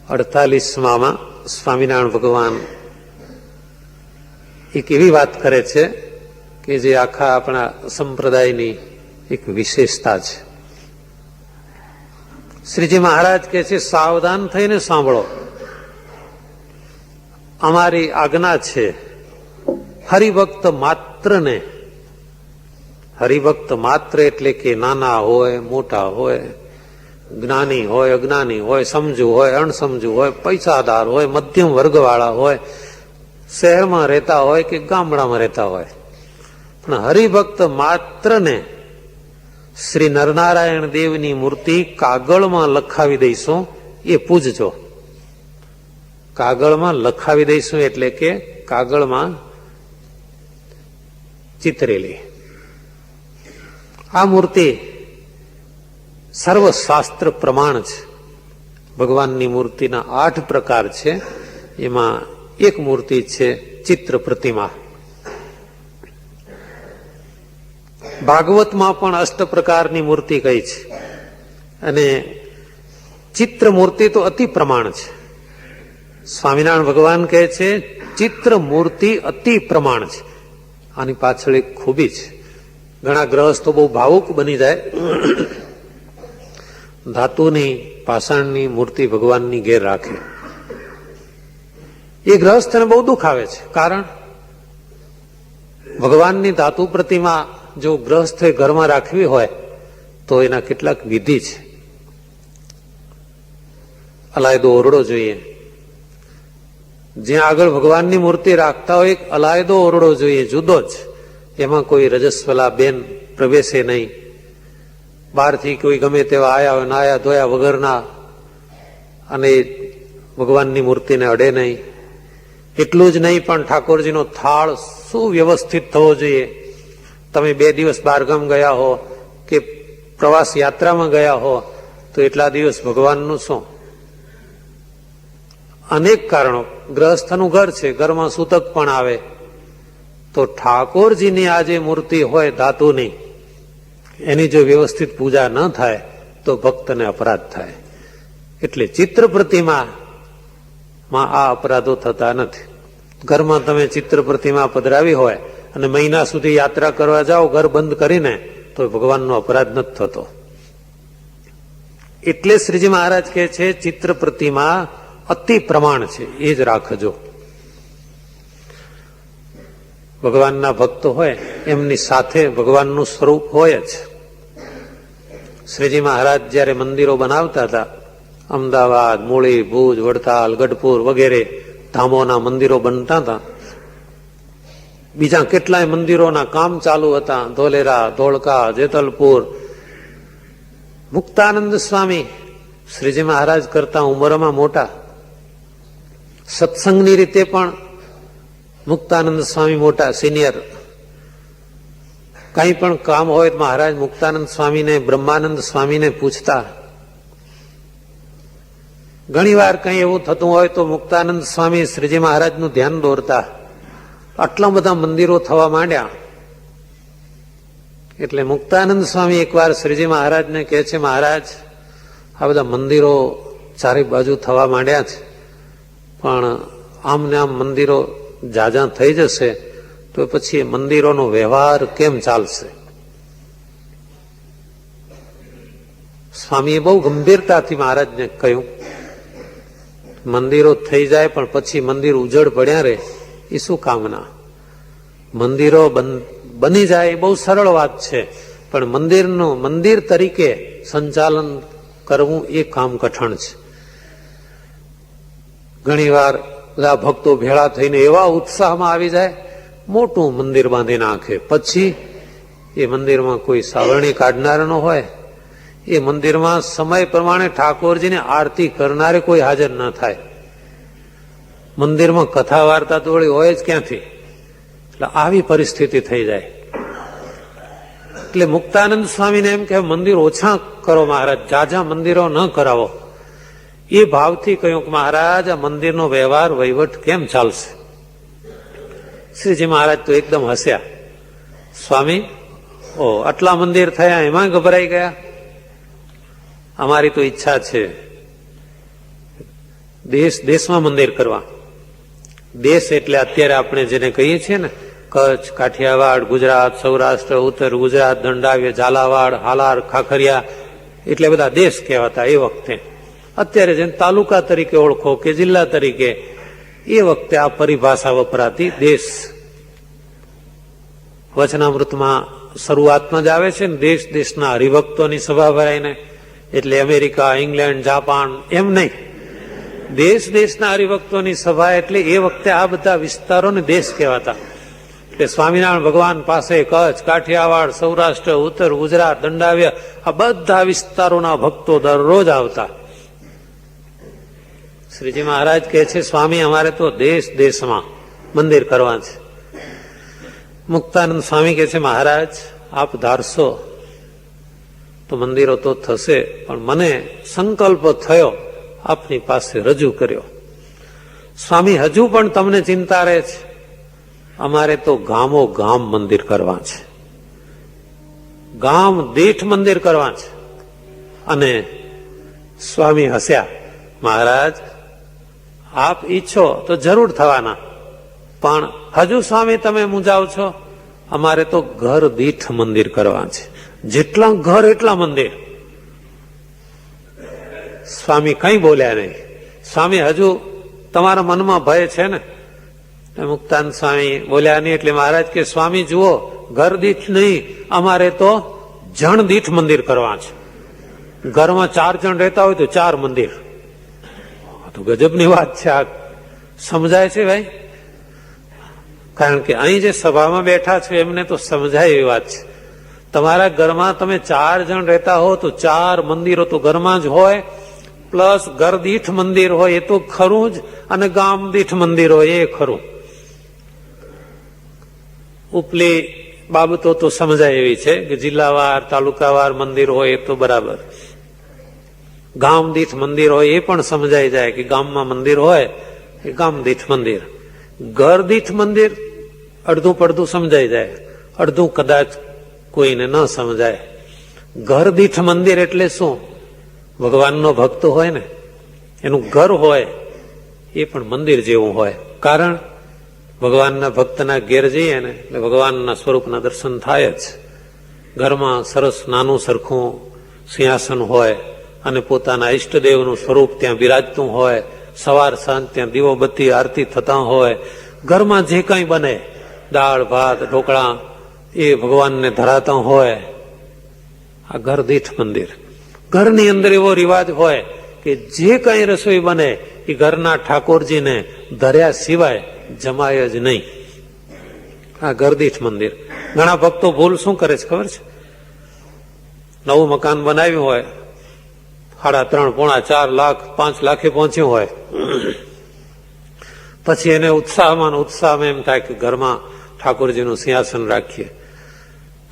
48માં સ્વામિનારાયણ ભગવાન એક એવી વાત કરે છે કે જે આખા આપણા સંપ્રદાયની એક વિશેષતા છે. શ્રીજી મહારાજ કહે છે, સાવધાન થઈને સાંભળો, અમારી આજ્ઞા છે હરિભક્ત માત્રને, હરિભક્ત માત્ર એટલે કે નાના હોય મોટા હોય, જ્ઞાની હોય અજ્ઞાની હોય, સમજુ હોય અણસમજુ હોય, પૈસાદાર હોય મધ્યમ વર્ગવાળા હોય, શહેરમાં રહેતા હોય કે ગામડામાં રહેતા હોય, પણ હરિભક્ત માત્રને શ્રી નરનારાયણ દેવની મૂર્તિ કાગળમાં લખાવી દઈશું, એ પૂજજો. કાગળમાં લખાવી દઈશું એટલે કે કાગળમાં ચિતરેલી આ મૂર્તિ સર્વશાસ્ત્ર પ્રમાણ છે. ભગવાનની મૂર્તિના 8 પ્રકાર છે, એમાં એક મૂર્તિ છે ચિત્ર પ્રતિમા. ભાગવતમાં પણ 8 પ્રકારની મૂર્તિ કહી છે, અને ચિત્ર મૂર્તિ તો અતિ પ્રમાણ છે. સ્વામિનારાયણ ભગવાન કહે છે ચિત્ર મૂર્તિ અતિ પ્રમાણ છે. આની પાછળ એક ખૂબી છે. ઘણા ગ્રહસ્થો બહુ ભાવુક બની જાય, ધાતુની પાષાણની મૂર્તિ ભગવાનની ઘેર રાખે. એ ગ્રહસ્થને બહુ દુઃખ આવે છે, કારણ ભગવાનની ધાતુ પ્રતિમા જો ગ્રહસ્થે ઘરમાં રાખવી હોય તો એના કેટલાક વિધિ છે. અલાયદો ઓરડો જોઈએ, જ્યાં આગળ ભગવાનની મૂર્તિ રાખતા હોય એક અલાયદો ઓરડો જોઈએ, જુદો જ. એમાં કોઈ રજસ્વલા બેન પ્રવેશે નહીં, બહારથી કોઈ ગમે તેવા આયા હોય નાયા ધોયા વગરના, અને ભગવાનની મૂર્તિને અડે નહીં. એટલું જ નહીં, પણ ઠાકોરજીનો થાળ સુવ્યવસ્થિત થવો જોઈએ. તમે 2 દિવસ બહારગામ ગયા હો કે પ્રવાસ યાત્રામાં ગયા હો તો એટલા દિવસ ભગવાનનું શું? અનેક કારણો. ગ્રહસ્થનું ઘર છે, ઘરમાં સૂતક પણ આવે, તો ઠાકોરજીની આ જે મૂર્તિ હોય ધાતુની, એની જો વ્યવસ્થિત પૂજા ન થાય તો ભક્તને અપરાધ થાય. એટલે ચિત્ર પ્રતિમામાં આ અપરાધો થતા નથી. ઘરમાં તમે ચિત્ર પ્રતિમા પધરાવી હોય અને મહિના સુધી યાત્રા કરવા જાઓ ઘર બંધ કરીને, તો ભગવાનનો અપરાધ નથી થતો. એટલે શ્રીજી મહારાજ કહે છે ચિત્ર પ્રતિમા અતિ પ્રમાણ છે, એ જ રાખજો. ભગવાનના ભક્તો હોય એમની સાથે ભગવાનનું સ્વરૂપ હોય જ. શ્રીજી મહારાજ જયારે મંદિરો બનાવતા હતા, અમદાવાદ, મૂળી, ભુજ, વડતાલ, ગઢપુર વગેરે ધામોના મંદિરો બનતા હતા, બીજા કેટલાય મંદિરોના કામ ચાલુ હતા, ધોલેરા, ધોળકા, જેતલપુર. મુક્તાનંદ સ્વામી શ્રીજી મહારાજ કરતા ઉંમરમાં મોટા, સત્સંગની રીતે પણ મુક્તાનંદ સ્વામી મોટા, સિનિયર. કઈ પણ કામ હોય તો મહારાજ મુક્તાનંદ સ્વામીને, બ્રહ્માનંદ સ્વામીને પૂછતા. ઘણી વાર કઈ એવું થતું હોય તો મુક્તાનંદ સ્વામી શ્રીજી મહારાજનું ધ્યાન દોરતા. આટલા બધા મંદિરો થવા માંડ્યા એટલે મુક્તાનંદ સ્વામી એકવાર શ્રીજી મહારાજને કહે છે, મહારાજ આ બધા મંદિરો ચારે બાજુ થવા માંડ્યા છે, પણ આમ ને આમ મંદિરો જાજા થઈ જશે તો પછી મંદિરોનો વ્યવહાર કેમ ચાલશે? સ્વામીએ બહુ ગંભીરતાથી મહારાજને કહ્યું, મંદિરો થઈ જાય પણ પછી મંદિર ઉજળ પડ્યા રહે એ શું કામના? મંદિરો બની જાય એ બહુ સરળ વાત છે, પણ મંદિરનું મંદિર તરીકે સંચાલન કરવું એ કામ કઠણ છે. ઘણી વાર બધા ભક્તો ભેળા થઈને એવા ઉત્સાહમાં આવી જાય, મોટું મંદિર બાંધી નાખે, પછી એ મંદિરમાં કોઈ સાવરણી કાઢનાર ન હોય, એ મંદિરમાં સમય પ્રમાણે ઠાકોરજીને આરતી કરનારે કોઈ હાજર ન થાય. મંદિરમાં કથા વાર્તા તો વળી હોય જ ક્યાંથી? એટલે આવી પરિસ્થિતિ થઈ જાય. એટલે મુક્તાનંદ સ્વામીને એમ કે મંદિર ઓછા કરો મહારાજ, જાજા મંદિરો ન કરાવો. એ ભાવથી કહ્યું કે મહારાજ આ મંદિરનો વ્યવહાર વહીવટ કેમ ચાલશે? શ્રીજી મહારાજ તો એકદમ હસ્યા. સ્વામી, ઓ આટલા મંદિર થયા એમાં ગભરાઈ ગયા? અમારી તો ઈચ્છા છે દેશ દેશમાં મંદિર કરવા. દેશ એટલે અત્યારે આપણે જેને કહીએ છીએ ને, કચ્છ, કાઠિયાવાડ, ગુજરાત, સૌરાષ્ટ્ર, ઉત્તર ગુજરાત, દંડાવ્ય, ઝાલાવાડ, હાલાર, ખાખરિયા, એટલે બધા દેશ કહેવાતા એ વખતે. અત્યારે જેને તાલુકા તરીકે ઓળખો કે જિલ્લા તરીકે, એ વખતે આ પરિભાષા વપરાતી દેશ. વચનામૃતમાં શરૂઆતમાં જ આવે છે ને, દેશ દેશના હરિભક્તોની સભા ભરાઈને. એટલે અમેરિકા, ઇંગ્લેન્ડ, જાપાન એમ નહીં, દેશ દેશના હરિભક્તોની સભા. એટલે એ વખતે આ બધા વિસ્તારોને દેશ કહેવાતા. એટલે સ્વામિનારાયણ ભગવાન પાસે કચ્છ, કાઠિયાવાડ, સૌરાષ્ટ્ર, ઉત્તર ગુજરાત, દંડાવ્ય, આ બધા વિસ્તારોના ભક્તો દરરોજ આવતા. શ્રીજી મહારાજ કહે છે, સ્વામી અમારે તો દેશ દેશમાં મંદિર કરવા છે. મુક્તાનંદ સ્વામી કહે છે, મહારાજ આપ ધારશો તો મંદિરો તો થશે, પણ મને સંકલ્પ થયો, આપની પાસે રજૂ કર્યો. સ્વામી હજુ પણ તમને ચિંતા રહે છે? અમારે તો ગામો ગામ મંદિર કરવા છે, ગામ દીઠ મંદિર કરવા છે. અને સ્વામી હસ્યા, મહારાજ આપ ઈચ્છો તો જરૂર થવાના, પણ હજુ સ્વામી તમે મૂંઝાવ છો? અમારે તો ઘર દીઠ મંદિર કરવા છે, જેટલા ઘર એટલા મંદિર. સ્વામી કઈ બોલ્યા નહીં. સ્વામી હજુ તમારા મનમાં ભય છે ને? મુક્તાનંદ સ્વામી બોલ્યા નહીં. એટલે મહારાજ કે, સ્વામી જુઓ, ઘર દીઠ નહીં, અમારે તો જણ દીઠ મંદિર કરવા છે. ઘરમાં 4 જણ રહેતા હોય તો 4 મંદિર. તો ગજબની વાત છે. આ સમજાય છે ભાઈ? કારણ કે અહીં જે સભામાં બેઠા છો એમને તો સમજાય એવી વાત છે. તમારા ઘરમાં તમે 4 જણ રહેતા હો તો 4 મંદિરો તો ઘરમાં જ હોય, પ્લસ ઘર દીઠ મંદિર હોય એ તો ખરું જ, અને ગામ દીઠ મંદિર હોય એ ખરું. ઉપલી બાબતો તો સમજાય એવી છે કે જિલ્લાવાર, તાલુકાવાર મંદિર હોય એ તો બરાબર. ગામ દીઠ મંદિર હોય એ પણ સમજાઈ જાય કે ગામમાં મંદિર હોય એ ગામ દીઠ મંદિર. ઘર દીઠ મંદિર અડધું પડધું સમજાઈ જાય, અડધું કદાચ કોઈને ન સમજાય. ઘર દીઠ મંદિર એટલે શું? ભગવાનનો ભક્ત હોય ને, એનું ઘર હોય એ પણ મંદિર જેવું હોય. કારણ ભગવાનના ભક્તના ઘેર જઈએ ને એટલે ભગવાનના સ્વરૂપના દર્શન થાય જ. ઘરમાં સરસ નાનું સરખું સિંહાસન હોય અને પોતાના ઈષ્ટદેવનું સ્વરૂપ ત્યાં બિરાજતું હોય. સવાર સાંજ ત્યાં દીવો બત્તી આરતી થતા હોય. ઘરમાં જે કંઈ બને, દાળ ભાત ઢોકળા, એ ભગવાનને ધરાતા હોય. આ ઘર દીઠ મંદિર. ઘરની અંદર એવો રિવાજ હોય કે જે કંઈ રસોઈ બને એ ઘરના ઠાકોરજીને ધર્યા સિવાય જમાય જ નહીં. આ ઘર દીઠ મંદિર. ઘણા ભક્તો ભૂલ શું કરે છે ખબર છે? નવું મકાન બનાવ્યું હોય, 3.5, પોણા 4 લાખ, 5 લાખે પહોંચ્યું હોય, પછી એને ઉત્સાહમાં એમ થાય કે ઘરમાં ઠાકોરજીનું સિંહાસન રાખીએ.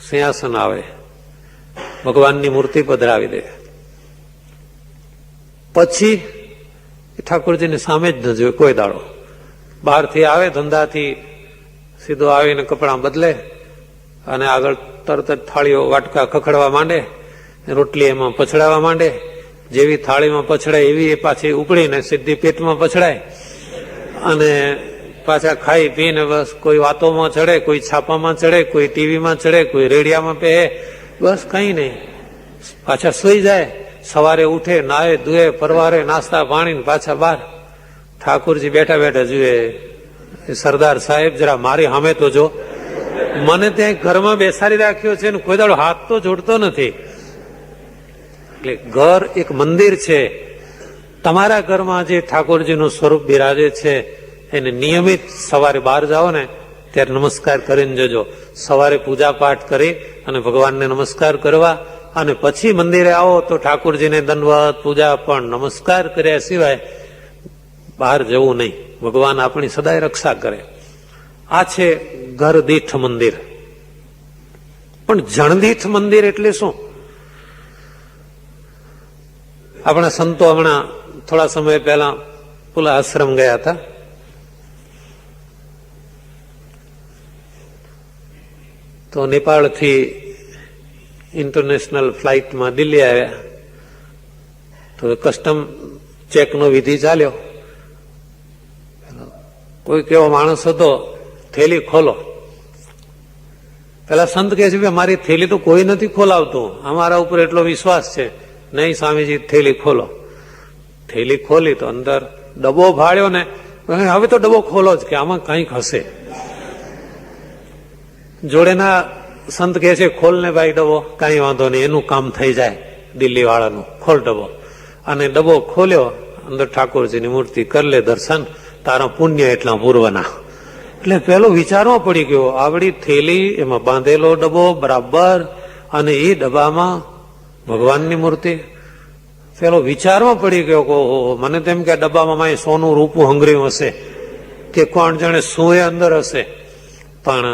સિંહાસન આવે, ભગવાનની મૂર્તિ પધરાવી દે, પછી ઠાકોરજીની સામે જ ન જોવે કોઈ દાડો. બહારથી આવે ધંધાથી, સીધો આવીને કપડાં બદલે અને આગળ તરત જ થાળીઓ વાટકા ખખડવા માંડે, રોટલી એમાં પછડાવવા માંડે. જેવી થાળીમાં પછડાય એવી એ પાછી ઉપડીને સીધી પેટમાં પછડાય અને પાછા ખાઈ પીને બસ કોઈ વાતોમાં ચડે, કોઈ છાપામાં ચડે, કોઈ ટીવીમાં ચડે, કોઈ રેડિયામાં પહે, બસ કઈ નહીં. પાછા સુઈ જાય. સવારે ઉઠે, નાહે ધુએ, પરવારે, નાસ્તા પાણી, પાછા બહાર. ઠાકોરજી બેઠા બેઠા જુએ, સરદાર સાહેબ જરા મારી સામે તો જો, મને ત્યાં ઘરમાં બેસાડી રાખ્યો છે ને કોઈ દાડો હાથ તો જોડતો નથી. એટલે ઘર એક મંદિર છે. તમારા ઘરમાં જે ઠાકોરજીનું સ્વરૂપ બિરાજે છે એને નિયમિત સવારે બહાર જાઓ ને ત્યારે નમસ્કાર કરીને જજો. સવારે પૂજા પાઠ કરી અને ભગવાનને નમસ્કાર કરવા, અને પછી મંદિરે આવો તો ઠાકોરજીને દંડવત પૂજા પણ નમસ્કાર કર્યા સિવાય બહાર જવું નહીં. ભગવાન આપણી સદાય રક્ષા કરે. આ છે ઘર દીઠ મંદિર. પણ જણદીઠ મંદિર એટલે શું? આપણા સંતો હમણાં થોડા સમય પહેલા પુલા આશ્રમ ગયા હતા. તો નેપાળથી ઇન્ટરનેશનલ ફ્લાઇટમાં દિલ્હી આવ્યા. તો કસ્ટમ ચેકનો વિધિ ચાલ્યો. કોઈ કેવો માણસ હતો, થેલી ખોલો. પેલા સંત કહે છે કે મારી થેલી તો કોઈ નથી ખોલાવતું, અમારા ઉપર એટલો વિશ્વાસ છે. નહીં સ્વામીજી, થેલી ખોલો. થેલી ખોલી તો અંદર ડબ્બો ભાળ્યો ને, હવે તો ડબ્બો ખોલો જ, કે આમાં કંઈક હશે. જોડેના સંત કહે છે ખોલ ને ભાઈ ડબ્બો, કઈ વાંધો નહીં, એનું કામ થઈ જાય દિલ્હી વાળાનું, ખોલ ડબ્બો. અને ડબ્બો ખોલ્યો, અંદર ઠાકોરજીની મૂર્તિ, કરી લે દર્શન, તારા પુણ્ય એટલા પૂર્વના. એટલે પેલો વિચારમાં પડી ગયો, આવડી થેલી, એમાં બાંધેલો ડબ્બો બરાબર, અને એ ડબ્બામાં ભગવાનની મૂર્તિ. પેલો વિચારમાં પડી ગયો કે મને તેમ કે ડબ્બામાં સોનું રૂપું હંગર્યું હશે, કે કોણ જાણે શું એ અંદર હશે. પણ